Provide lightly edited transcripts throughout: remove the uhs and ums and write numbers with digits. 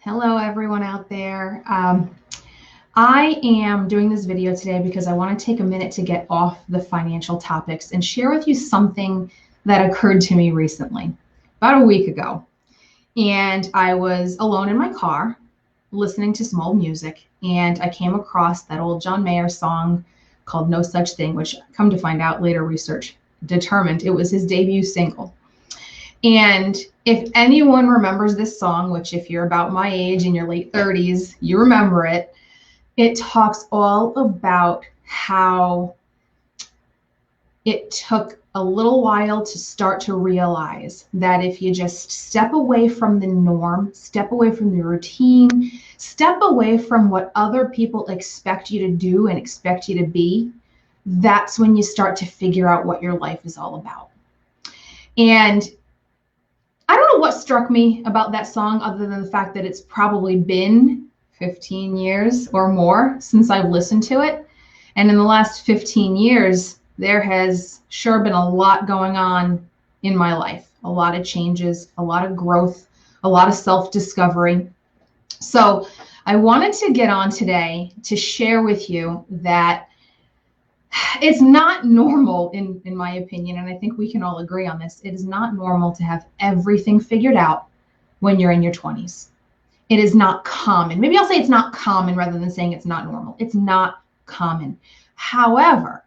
Hello, everyone out there. I am doing this video today because I want to take a minute to get off the financial topics and share with you something that occurred to me recently, about a week ago. And I was alone in my car listening to some old music, and I came across that old John Mayer song called No Such Thing, which, come to find out, later research determined it was his debut single. And if anyone remembers this song, which if you're about my age in your late 30s, you remember it, it talks all about how it took a little while to start to realize that if you just step away from the norm, step away from the routine, step away from what other people expect you to do and expect you to be, that's when you start to figure out what your life is all about. And I don't know what struck me about that song other than the fact that it's probably been 15 years or more since I've listened to it. And in the last 15 years, there has sure been a lot going on in my life, a lot of changes, a lot of growth, a lot of self-discovery. So I wanted to get on today to share with you that it's not normal, in my opinion, and I think we can all agree on this. It is not normal to have everything figured out when you're in your 20s. It is not common. Maybe I'll say it's not common rather than saying it's not normal. It's not common. However,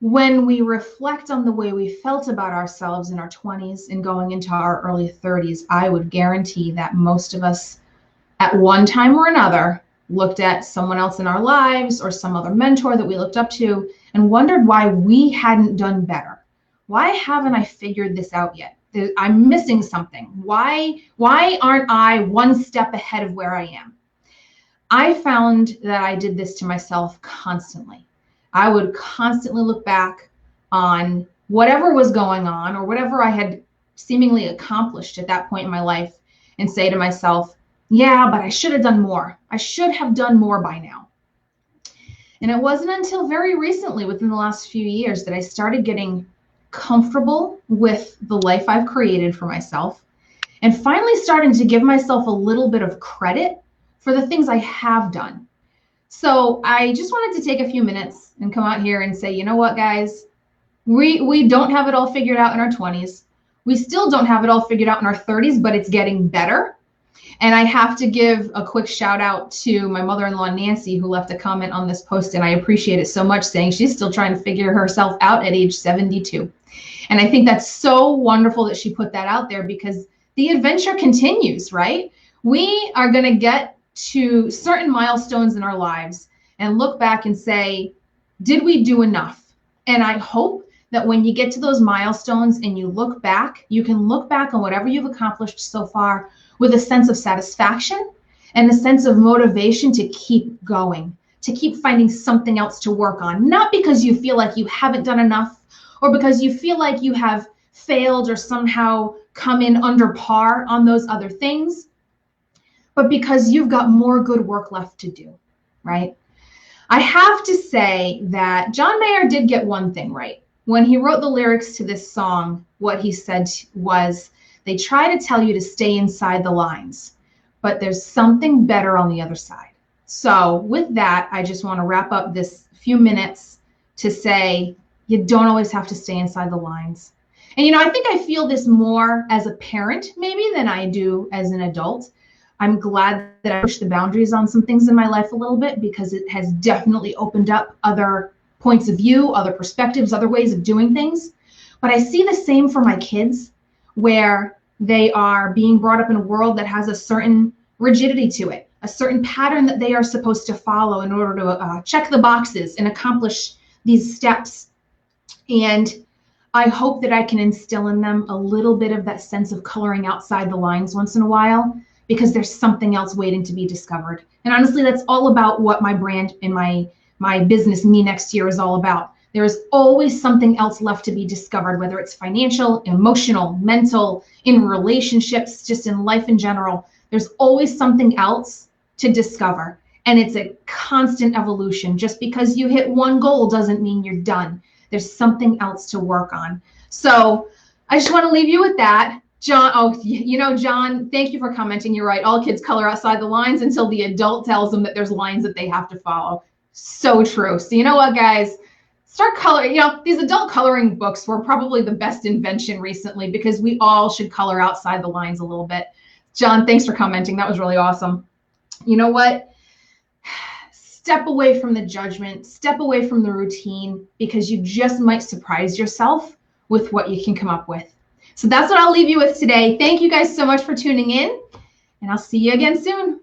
when we reflect on the way we felt about ourselves in our 20s and going into our early 30s, I would guarantee that most of us at one time or another looked at someone else in our lives or some other mentor that we looked up to and wondered why we hadn't done better. Why haven't I figured this out yet? I'm missing something. Why aren't I one step ahead of where I am? I found that I did this to myself constantly. I would constantly look back on whatever was going on or whatever I had seemingly accomplished at that point in my life and say to myself, yeah, but I should have done more. I should have done more by now. And it wasn't until very recently, within the last few years, that I started getting comfortable with the life I've created for myself and finally starting to give myself a little bit of credit for the things I have done. So I just wanted to take a few minutes and come out here and say, you know what, guys, we don't have it all figured out in our 20s. We still don't have it all figured out in our 30s, but it's getting better. And I have to give a quick shout out to my mother-in-law, Nancy, who left a comment on this post, and I appreciate it so much, saying she's still trying to figure herself out at age 72. And I think that's so wonderful that she put that out there because the adventure continues, right? We are going to get to certain milestones in our lives and look back and say, did we do enough? And I hope that when you get to those milestones and you look back, you can look back on whatever you've accomplished so far with a sense of satisfaction and a sense of motivation to keep going, to keep finding something else to work on, not because you feel like you haven't done enough or because you feel like you have failed or somehow come in under par on those other things, but because you've got more good work left to do, right? I have to say that John Mayer did get one thing right. When he wrote the lyrics to this song, what he said was, they try to tell you to stay inside the lines, but there's something better on the other side. So with that, I just want to wrap up this few minutes to say, you don't always have to stay inside the lines. And, I think I feel this more as a parent maybe than I do as an adult. I'm glad that I pushed the boundaries on some things in my life a little bit because it has definitely opened up other points of view, other perspectives, other ways of doing things. But I see the same for my kids, where they are being brought up in a world that has a certain rigidity to it, a certain pattern that they are supposed to follow in order to check the boxes and accomplish these steps. And I hope that I can instill in them a little bit of that sense of coloring outside the lines once in a while, because there's something else waiting to be discovered. And honestly, that's all about what my brand and my business, Me Next Year, is all about. There is always something else left to be discovered, whether it's financial, emotional, mental, in relationships, just in life in general. There's always something else to discover. And it's a constant evolution. Just because you hit one goal doesn't mean you're done. There's something else to work on. So I just want to leave you with that. John, oh, John, thank you for commenting. You're right. All kids color outside the lines until the adult tells them that there's lines that they have to follow. So true. So you know what, guys? Start coloring. These adult coloring books were probably the best invention recently because we all should color outside the lines a little bit. John, thanks for commenting. That was really awesome. You know what? Step away from the judgment, step away from the routine, because you just might surprise yourself with what you can come up with. So that's what I'll leave you with today. Thank you guys so much for tuning in, and I'll see you again soon.